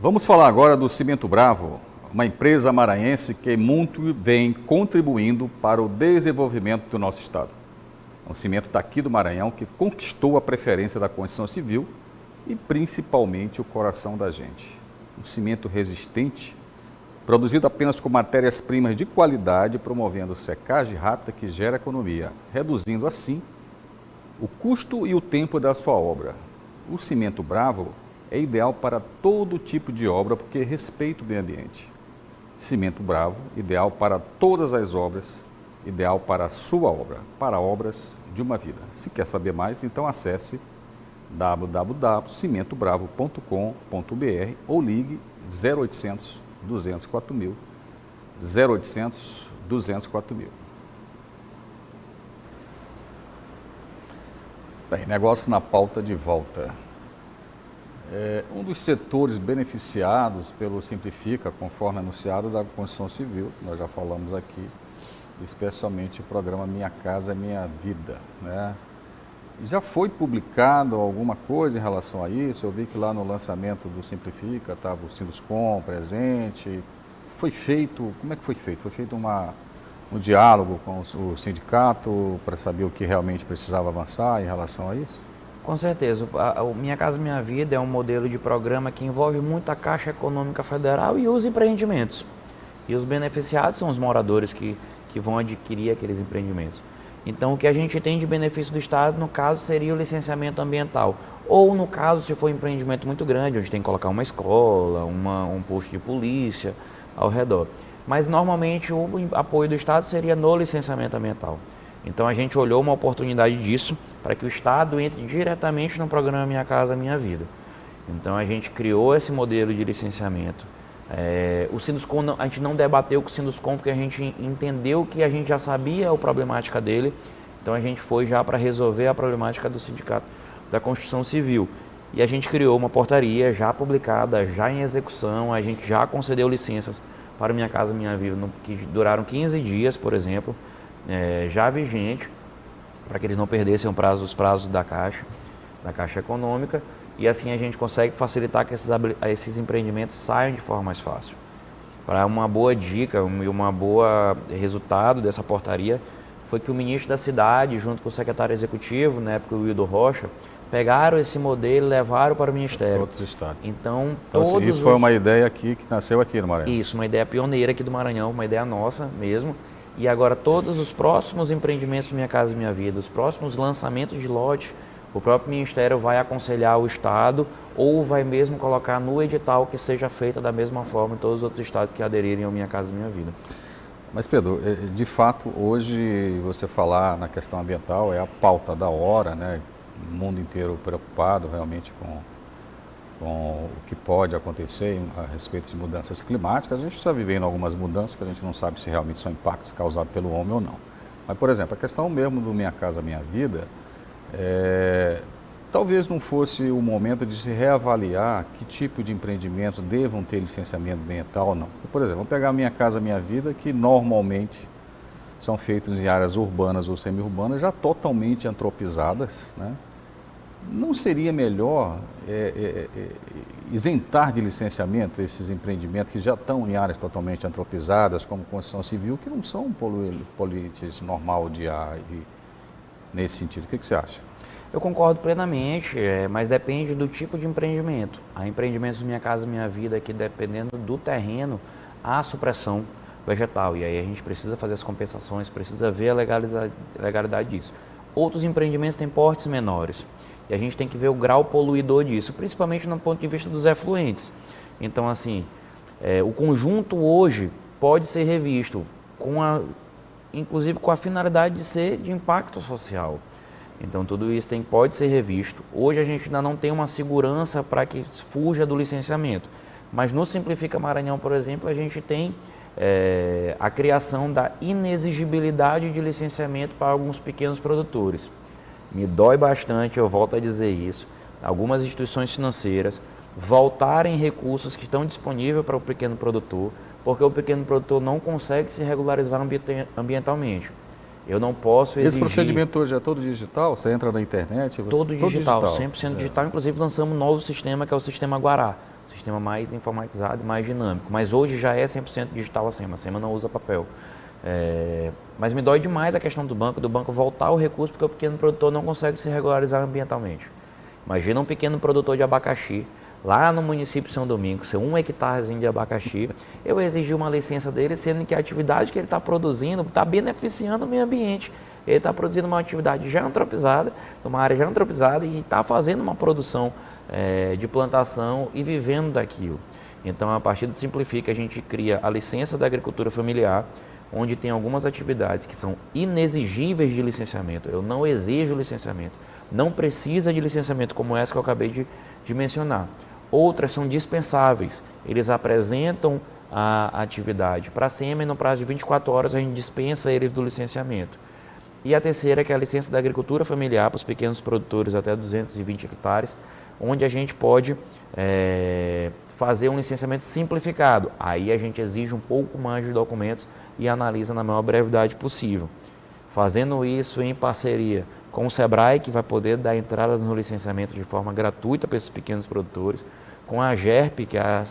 Vamos falar agora do Cimento Bravo, uma empresa maranhense que muito vem contribuindo para o desenvolvimento do nosso estado. É um cimento daqui do Maranhão que conquistou a preferência da construção civil e principalmente o coração da gente. Um cimento resistente, produzido apenas com matérias-primas de qualidade, promovendo secagem rápida que gera economia, reduzindo assim o custo e o tempo da sua obra. O Cimento Bravo é ideal para todo tipo de obra porque respeita o meio ambiente. Cimento Bravo, ideal para todas as obras, ideal para a sua obra, para obras de uma vida. Se quer saber mais, então acesse www.cimentobravo.com.br ou ligue 0800 204 mil, 0800 204 mil. Bem, negócio na pauta de volta. Um dos setores beneficiados pelo Simplifica, conforme anunciado, da construção civil, nós já falamos aqui, especialmente o programa Minha Casa Minha Vida, né? Já foi publicado alguma coisa em relação a isso? Eu vi que lá no lançamento do Simplifica estava o Sinduscom presente. Foi feito, como é que foi feito? Foi feito um diálogo com o sindicato para saber o que realmente precisava avançar em relação a isso? Com certeza. O Minha Casa Minha Vida é um modelo de programa que envolve muito a Caixa Econômica Federal e os empreendimentos. E os beneficiados são os moradores que vão adquirir aqueles empreendimentos. Então, o que a gente tem de benefício do Estado, no caso, seria o licenciamento ambiental. Ou, no caso, se for um empreendimento muito grande, onde tem que colocar uma escola, um posto de polícia ao redor. Mas, normalmente, o apoio do Estado seria no licenciamento ambiental. Então, a gente olhou uma oportunidade disso para que o Estado entre diretamente no programa Minha Casa Minha Vida. Então, a gente criou esse modelo de licenciamento. O Sinduscom, a gente não debateu com o Sinduscom porque a gente entendeu que a gente já sabia a problemática dele, então a gente foi já para resolver a problemática do Sindicato da Construção Civil. E a gente criou uma portaria já publicada, já em execução, a gente já concedeu licenças para Minha Casa Minha Vida, que duraram 15 dias, por exemplo, já vigente, para que eles não perdessem os prazos da Caixa Econômica. E assim a gente consegue facilitar que esses empreendimentos saiam de forma mais fácil. Para uma boa dica e uma boa resultado dessa portaria foi que o ministro da cidade, junto com o secretário executivo, na época o Wildo Rocha, pegaram esse modelo e levaram para o Ministério. Outros estados. Então isso foi uma ideia aqui que nasceu aqui no Maranhão. Isso, uma ideia pioneira aqui do Maranhão, uma ideia nossa mesmo. E agora todos os próximos empreendimentos Minha Casa Minha Vida, os próximos lançamentos de lote, o próprio Ministério vai aconselhar o Estado ou vai mesmo colocar no edital que seja feita da mesma forma em todos os outros estados que aderirem ao Minha Casa Minha Vida. Mas, Pedro, de fato, hoje você falar na questão ambiental é a pauta da hora, né? O mundo inteiro preocupado realmente com o que pode acontecer a respeito de mudanças climáticas. A gente está vivendo algumas mudanças que a gente não sabe se realmente são impactos causados pelo homem ou não. Mas, por exemplo, a questão mesmo do Minha Casa Minha Vida, talvez não fosse o momento de se reavaliar que tipo de empreendimentos devam ter licenciamento ambiental ou não. Porque, por exemplo, vamos pegar a Minha Casa Minha Vida, que normalmente são feitos em áreas urbanas ou semi-urbanas, já totalmente antropizadas, né? Não seria melhor isentar de licenciamento esses empreendimentos que já estão em áreas totalmente antropizadas, como construção civil, que não são poluentes normal de ar nesse sentido? O que você acha? Eu concordo plenamente, mas depende do tipo de empreendimento. Há empreendimentos Minha Casa Minha Vida que, dependendo do terreno, há supressão vegetal. E aí a gente precisa fazer as compensações, precisa ver a legalidade disso. Outros empreendimentos têm portes menores. E a gente tem que ver o grau poluidor disso, principalmente no ponto de vista dos efluentes. Então, assim, o conjunto hoje pode ser revisto, inclusive com a finalidade de ser de impacto social. Então, tudo isso pode ser revisto. Hoje a gente ainda não tem uma segurança para que fuja do licenciamento. Mas no Simplifica Maranhão, por exemplo, a gente tem a criação da inexigibilidade de licenciamento para alguns pequenos produtores. Me dói bastante, eu volto a dizer isso, algumas instituições financeiras voltarem recursos que estão disponíveis para o pequeno produtor, porque o pequeno produtor não consegue se regularizar ambientalmente. Eu não posso exigir... Esse procedimento hoje é todo digital? Você entra na internet? Todo digital, 100% digital. Inclusive lançamos um novo sistema, que é o sistema Guará. sistema mais informatizado e mais dinâmico. Mas hoje já é 100% digital a SEMA não usa papel. Mas me dói demais a questão do banco voltar o recurso porque o pequeno produtor não consegue se regularizar ambientalmente. Imagina um pequeno produtor de abacaxi, lá no município de São Domingos, ser 1 hectarezinho de abacaxi, eu exigi uma licença dele, sendo que a atividade que ele está produzindo está beneficiando o meio ambiente. Ele está produzindo uma atividade já antropizada, numa área já antropizada, e está fazendo uma produção de plantação e vivendo daquilo. Então, a partir do Simplifica, a gente cria a licença da agricultura familiar, onde tem algumas atividades que são inexigíveis de licenciamento. Eu não exijo licenciamento. Não precisa de licenciamento como essa que eu acabei de mencionar. Outras são dispensáveis. Eles apresentam a atividade para a SEMA e no prazo de 24 horas a gente dispensa eles do licenciamento. E a terceira, que é a licença da agricultura familiar para os pequenos produtores até 220 hectares, onde a gente pode fazer um licenciamento simplificado. Aí a gente exige um pouco mais de documentos e analisa na maior brevidade possível. Fazendo isso em parceria com o SEBRAE, que vai poder dar entrada no licenciamento de forma gratuita para esses pequenos produtores, com a AGERP, que é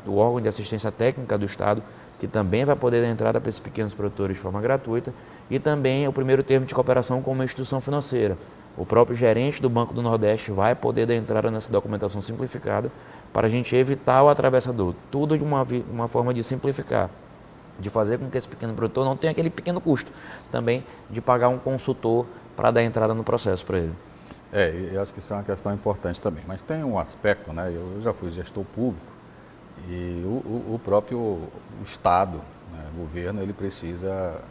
o órgão de assistência técnica do Estado, que também vai poder dar entrada para esses pequenos produtores de forma gratuita, e também o primeiro termo de cooperação com uma instituição financeira. O próprio gerente do Banco do Nordeste vai poder dar entrada nessa documentação simplificada para a gente evitar o atravessador. Tudo de uma forma de simplificar, de fazer com que esse pequeno produtor não tenha aquele pequeno custo também de pagar um consultor para dar entrada no processo para ele. Eu acho que isso é uma questão importante também. Mas tem um aspecto, né? Eu já fui gestor público e o próprio Estado, né, o governo, ele precisa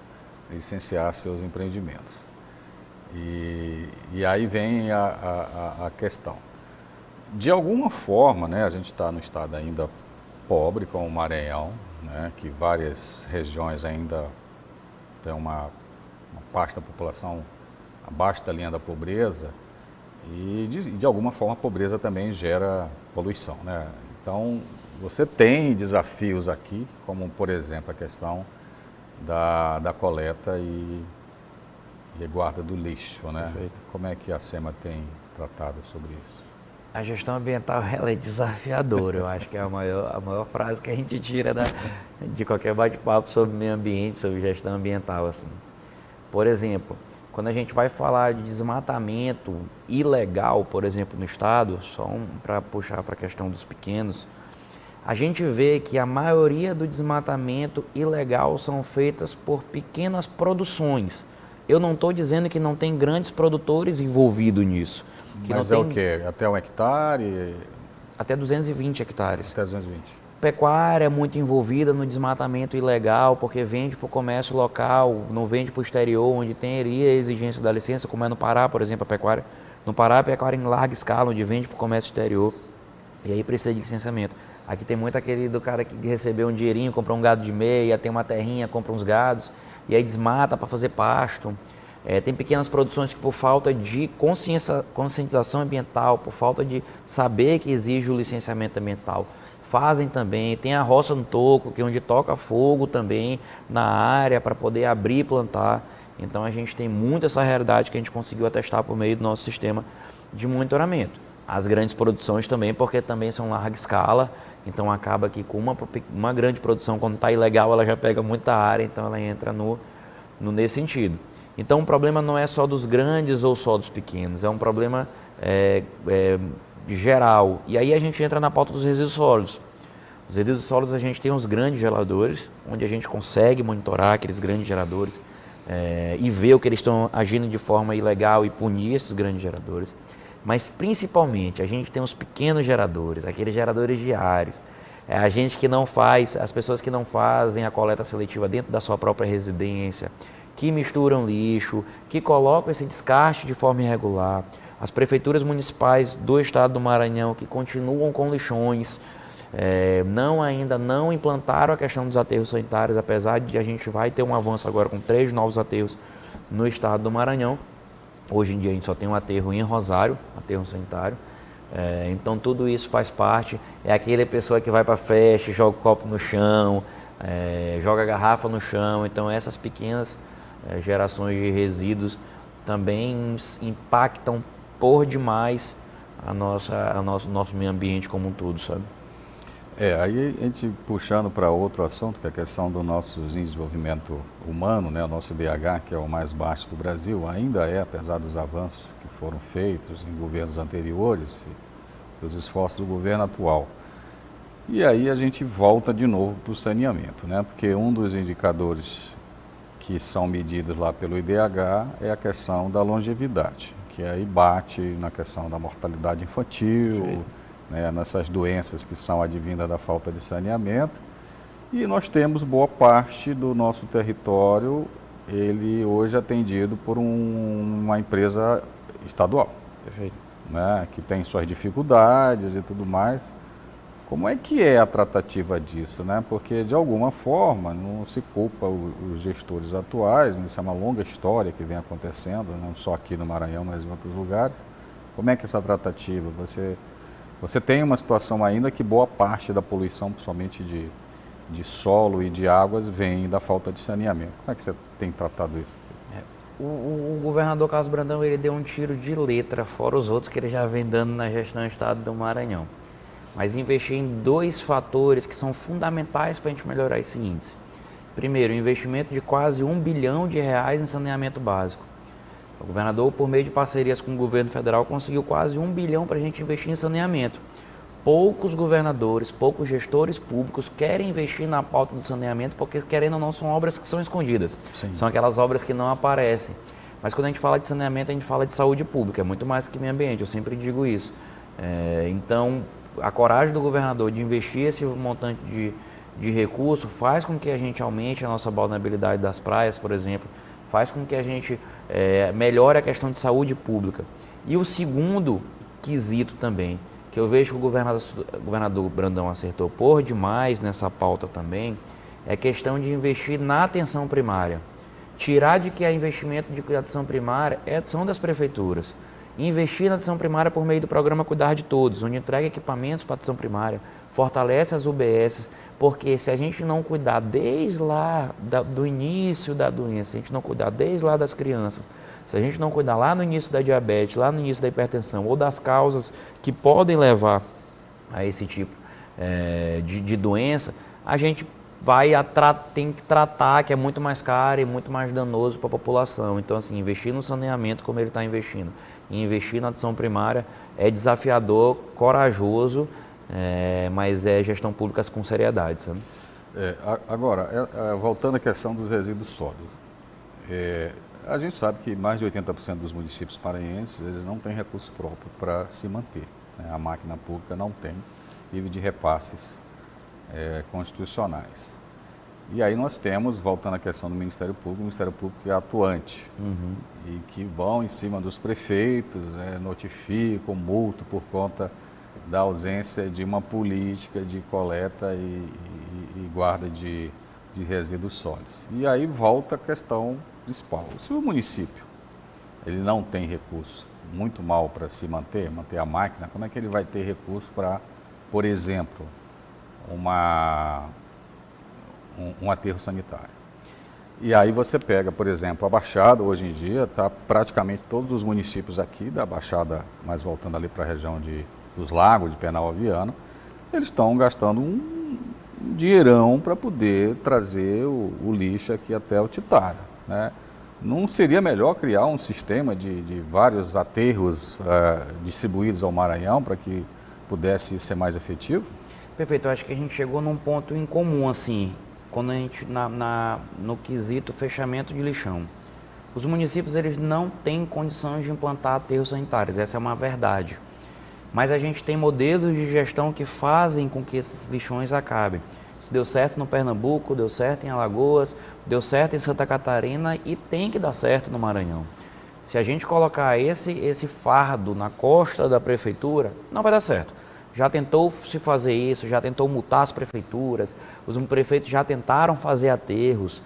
licenciar seus empreendimentos. E aí vem a questão. De alguma forma, né, a gente está no estado ainda pobre, como o Maranhão, né, que várias regiões ainda têm uma parte da população abaixo da linha da pobreza, e de alguma forma a pobreza também gera poluição, né? Então, você tem desafios aqui, como por exemplo a questão da coleta e guarda do lixo, né? Perfeito. Como é que a SEMA tem tratado sobre isso? A gestão ambiental ela é desafiadora, eu acho que é a maior frase que a gente tira de qualquer bate-papo sobre meio ambiente, sobre gestão ambiental. Assim. Por exemplo, quando a gente vai falar de desmatamento ilegal, por exemplo, no estado, só para puxar para a questão dos pequenos, a gente vê que a maioria do desmatamento ilegal são feitas por pequenas produções. Eu não estou dizendo que não tem grandes produtores envolvidos nisso. Mas é o quê? Até 1 hectare? Até 220 hectares. Até 220. Pecuária é muito envolvida no desmatamento ilegal, porque vende para o comércio local, não vende para o exterior, onde teria a exigência da licença, como é no Pará, por exemplo, a pecuária. No Pará, a pecuária em larga escala, onde vende para o comércio exterior, e aí precisa de licenciamento. Aqui tem muito aquele do cara que recebeu um dinheirinho, comprou um gado de meia, tem uma terrinha, compra uns gados, e aí desmata para fazer pasto. Tem pequenas produções que por falta de conscientização ambiental, por falta de saber que exige o licenciamento ambiental, fazem também. Tem a roça no toco, que é onde toca fogo também na área para poder abrir e plantar. Então a gente tem muito essa realidade que a gente conseguiu atestar por meio do nosso sistema de monitoramento. As grandes produções também, porque também são larga escala, então acaba que com uma grande produção, quando está ilegal, ela já pega muita área, então ela entra nesse sentido. Então o problema não é só dos grandes ou só dos pequenos, é um problema geral. E aí a gente entra na pauta dos resíduos sólidos. Os resíduos sólidos a gente tem os grandes geradores, onde a gente consegue monitorar aqueles grandes geradores e ver o que eles estão agindo de forma ilegal e punir esses grandes geradores. Mas principalmente a gente tem os pequenos geradores, aqueles geradores diários. A gente que não faz, as pessoas que não fazem a coleta seletiva dentro da sua própria residência, que misturam lixo, que colocam esse descarte de forma irregular, as prefeituras municipais do estado do Maranhão que continuam com lixões, ainda não implantaram a questão dos aterros sanitários, apesar de a gente vai ter um avanço agora com 3 novos aterros no estado do Maranhão. Hoje em dia a gente só tem um aterro em Rosário, aterro sanitário. Então tudo isso faz parte, é aquela pessoa que vai para a festa, joga o copo no chão, joga a garrafa no chão. Então essas pequenas gerações de resíduos também impactam por demais nosso meio ambiente como um todo, sabe? Aí a gente puxando para outro assunto, que é a questão do nosso desenvolvimento humano, né, o nosso IDH, que é o mais baixo do Brasil, ainda é, apesar dos avanços que foram feitos em governos anteriores e os esforços do governo atual. E aí a gente volta de novo para o saneamento, né, porque um dos indicadores que são medidos lá pelo IDH é a questão da longevidade, que aí bate na questão da mortalidade infantil, né, nessas doenças que são advindas da falta de saneamento. E nós temos boa parte do nosso território, ele hoje é atendido por uma empresa estadual, Perfeito. né, que tem suas dificuldades e tudo mais. Como é que é a tratativa disso, né? Porque de alguma forma não se culpa os gestores atuais, mas isso é uma longa história que vem acontecendo, não só aqui no Maranhão, mas em outros lugares. Como é que é essa tratativa? Você tem uma situação ainda que boa parte da poluição, principalmente de solo e de águas, vem da falta de saneamento. Como é que você tem tratado isso? O governador Carlos Brandão, ele deu um tiro de letra, fora os outros que ele já vem dando na gestão do estado do Maranhão. Mas investir em dois fatores que são fundamentais para a gente melhorar esse índice. Primeiro, o investimento de quase R$ 1 bilhão em saneamento básico. O governador, por meio de parcerias com o governo federal, conseguiu quase 1 bilhão para a gente investir em saneamento. Poucos governadores, poucos gestores públicos querem investir na pauta do saneamento porque, querendo ou não, são obras que são escondidas. Sim. São aquelas obras que não aparecem. Mas quando a gente fala de saneamento, a gente fala de saúde pública, é muito mais que meio ambiente, eu sempre digo isso. Então, a coragem do governador de investir esse montante de recurso faz com que a gente aumente a nossa vulnerabilidade das praias, por exemplo, faz com que a gente melhore a questão de saúde pública. E o segundo quesito também, que eu vejo que o governador Brandão acertou por demais nessa pauta também, é a questão de investir na atenção primária. Tirar de que é investimento de atenção primária são das prefeituras. Investir na atenção primária por meio do programa Cuidar de Todos, onde entrega equipamentos para a atenção primária, fortalece as UBSs, porque se a gente não cuidar desde lá do início da doença, se a gente não cuidar desde lá das crianças, se a gente não cuidar lá no início da diabetes, lá no início da hipertensão ou das causas que podem levar a esse tipo de doença, a gente tem que tratar, que é muito mais caro e muito mais danoso para a população. Então, assim, investir no saneamento como ele está investindo e investir na atenção primária é desafiador, corajoso, mas é gestão pública com seriedade, sabe? Agora, voltando à questão dos resíduos sólidos, a gente sabe que mais de 80% dos municípios paraenses eles não têm recurso próprio para se manter, né? A máquina pública não tem, vive de repasses constitucionais. E aí nós temos, voltando à questão do Ministério Público, o Ministério Público que é atuante e que vão em cima dos prefeitos, notificam, multam por conta da ausência de uma política de coleta e guarda de resíduos sólidos. E aí volta a questão principal. Se o município ele não tem recursos muito mal para se manter a máquina, como é que ele vai ter recurso para, por exemplo, um aterro sanitário? E aí você pega, por exemplo, a Baixada, hoje em dia, está praticamente todos os municípios aqui da Baixada, mas voltando ali para a região dos Lagos, de Penal a Viana, eles estão gastando um dinheirão para poder trazer o lixo aqui até o Titara, né? Não seria melhor criar um sistema de vários aterros distribuídos ao Maranhão para que pudesse ser mais efetivo? Perfeito, eu acho que a gente chegou num ponto em comum, assim, quando a gente, no quesito fechamento de lixão. Os municípios, eles não têm condições de implantar aterros sanitários, essa é uma verdade. Mas a gente tem modelos de gestão que fazem com que esses lixões acabem. Isso deu certo no Pernambuco, deu certo em Alagoas, deu certo em Santa Catarina e tem que dar certo no Maranhão. Se a gente colocar esse fardo na costa da prefeitura, não vai dar certo. Já tentou se fazer isso, já tentou multar as prefeituras, os prefeitos já tentaram fazer aterros,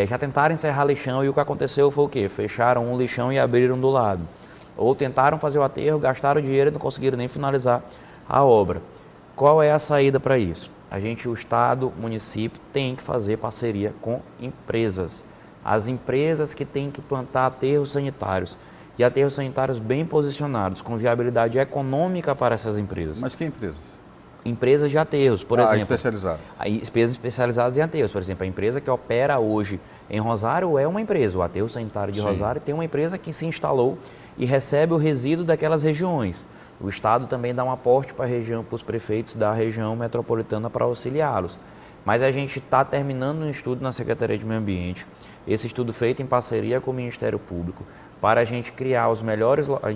já tentaram encerrar lixão e o que aconteceu foi o quê? Fecharam um lixão e abriram do lado. Ou tentaram fazer o aterro, gastaram dinheiro e não conseguiram nem finalizar a obra. Qual é a saída para isso? O Estado, o município, tem que fazer parceria com empresas. As empresas que têm que plantar aterros sanitários. E aterros sanitários bem posicionados, com viabilidade econômica para essas empresas. Mas que empresas? empresas de aterros, por exemplo. Especializadas. Empresas especializadas em aterros. Por exemplo, a empresa que opera hoje em Rosário é uma empresa. O Aterro Sanitário de Rosário tem uma empresa que se instalou e recebe o resíduo daquelas regiões. O Estado também dá um aporte para os prefeitos da região metropolitana para auxiliá-los. Mas a gente está terminando um estudo na Secretaria de Meio Ambiente, esse estudo feito em parceria com o Ministério Público, para a gente criar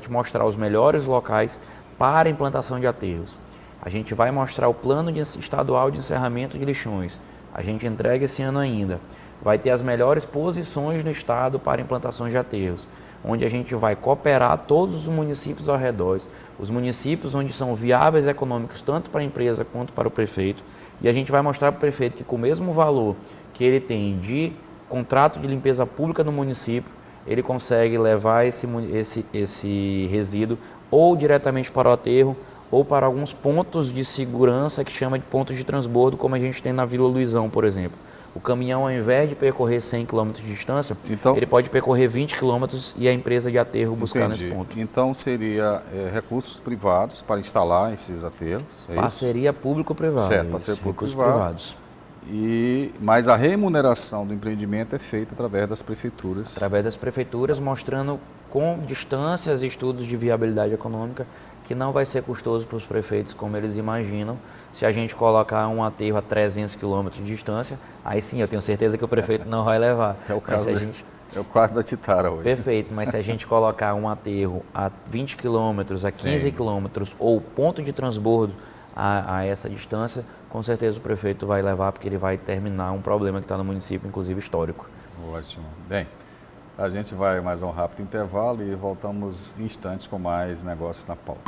mostrar os melhores locais para a implantação de aterros. A gente vai mostrar o plano estadual de encerramento de lixões. A gente entrega esse ano ainda. Vai ter as melhores posições no estado para implantações de aterros, onde a gente vai cooperar todos os municípios ao redor, os municípios onde são viáveis econômicos tanto para a empresa quanto para o prefeito, e a gente vai mostrar para o prefeito que com o mesmo valor que ele tem de contrato de limpeza pública no município, ele consegue levar esse resíduo ou diretamente para o aterro ou para alguns pontos de segurança que chama de pontos de transbordo, como a gente tem na Vila Luizão, por exemplo. O caminhão, ao invés de percorrer 100 km de distância, ele pode percorrer 20 km e a empresa de aterro buscar nesse ponto. Então, seria recursos privados para instalar esses aterros? Parceria público-privada. Certo, parceria público-privados. Mas a remuneração do empreendimento é feita através das prefeituras? Através das prefeituras, mostrando com distâncias e estudos de viabilidade econômica que não vai ser custoso para os prefeitos como eles imaginam. Se a gente colocar um aterro a 300 km de distância, aí sim eu tenho certeza que o prefeito não vai levar. É o caso da Titara hoje. Perfeito, mas se a gente colocar um aterro a 20 km, a 15 km ou ponto de transbordo a essa distância, com certeza o prefeito vai levar, porque ele vai terminar um problema que está no município, inclusive histórico. Ótimo. Bem, a gente vai mais a um rápido intervalo e voltamos em instantes com mais negócios na pauta.